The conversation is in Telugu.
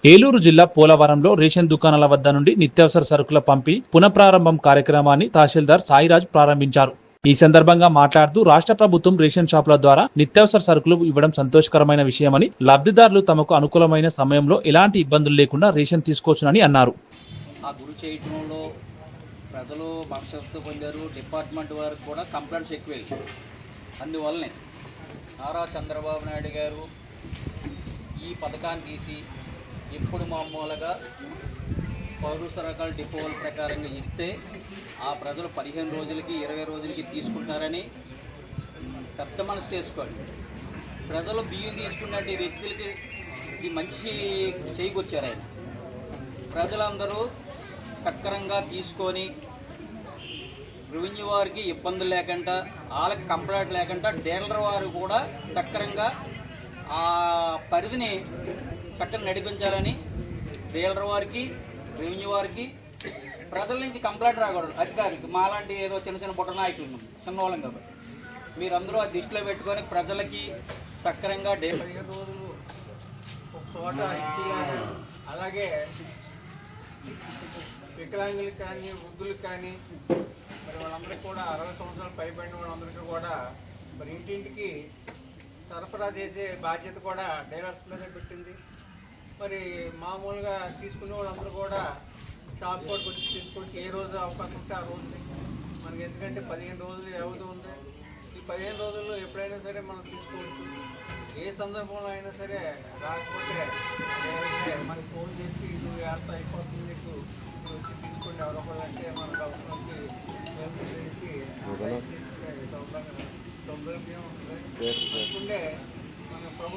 ఏలూరు జిల్లా పోలవరంలో రేషన్ దుకాణాల వద్ద నుండి నిత్యావసర సరుకుల పంపిణీ పునఃప్రారంభం కార్యక్రమాన్ని తహసీల్దార్ సాయిరాజ్ ప్రారంభించారు. ఈ సందర్భంగా మాట్లాడుతూ రాష్ట్ర ప్రభుత్వం రేషన్ షాపుల ద్వారా నిత్యావసర సరుకులు ఇవ్వడం సంతోషకరమైన విషయమని, లబ్ధిదారులు తమకు అనుకూలమైన సమయంలో ఎలాంటి ఇబ్బందులు లేకుండా రేషన్ తీసుకోవచ్చునని అన్నారు. ఆ గురి చేయడంలో ప్రజలు భవిష్యత్తు పొందారు. డిపార్ట్మెంట్ వారికి కూడా కంప్లైంట్స్ ఎక్కువ. అందువల్లనే నారా చంద్రబాబు నాయుడు గారు ఈ పథకాన్ని తీసి ఎప్పుడు మామూలుగా పౌర సరకాల డిపోల ప్రకారంగా ఇస్తే ఆ ప్రజలు 15 రోజులకి 20 రోజులకి తీసుకుంటారని పెద్ద మనసు చేసుకోండి. ప్రజలు బియ్యం తీసుకున్నట్టు వ్యక్తులకి ఇది మంచి చేయికొచ్చారు ఆయన. ప్రజలందరూ సక్రమంగా తీసుకొని రెవెన్యూ వారికి ఇబ్బందులు లేకుండా, వాళ్ళకి కంప్లైంట్ లేకుండా, డీలర్ వారు కూడా సక్రమంగా ఆ పరిధిని చక్కగా నడిపించాలని డీలర్ వారికి, రెవెన్యూ వారికి, ప్రజల నుంచి కంప్లైంట్ రాకూడదు. అధికారికి మాలాంటి ఏదో చిన్న చిన్న బుట్ట నాయకులు చిన్నవాళ్ళం కాబట్టి మీరందరూ ఆ దృష్టిలో పెట్టుకొని ప్రజలకి సక్రమంగా 15 రోజులు ఒక చోట ఇచ్చేయాలి. అలాగే వికలాంగులకు కానీ, వృద్ధులకు కానీ, మరి వాళ్ళందరికీ కూడా 60 సంవత్సరాలు పైబడిన వాళ్ళందరికీ కూడా మరి ఇంటింటికి సరఫరా చేసే బాధ్యత కూడా డైలర్స్ మీదే పెట్టింది. మరి మామూలుగా తీసుకునే వాళ్ళందరూ కూడా షాప్ కూడా వచ్చి తీసుకొచ్చి ఏ రోజు అవకాశం ఉంటే ఆ రోజు మనకి, ఎందుకంటే 15 రోజులు వ్యవధి ఉంది. ఈ 15 రోజుల్లో ఎప్పుడైనా సరే మనం తీసుకోవచ్చు. ఏ సందర్భంలో అయినా సరే రాకపోతే మనకి ఫోన్ చేసి ఇది ఎంత అయిపోతుంది నీకు వచ్చి తీసుకోండి ఎవరొకళ్ళు అంటే మనకు అవసరం చేసి సౌలభ్యం ఉంటుంది. అనుకుంటే మన ప్రభుత్వం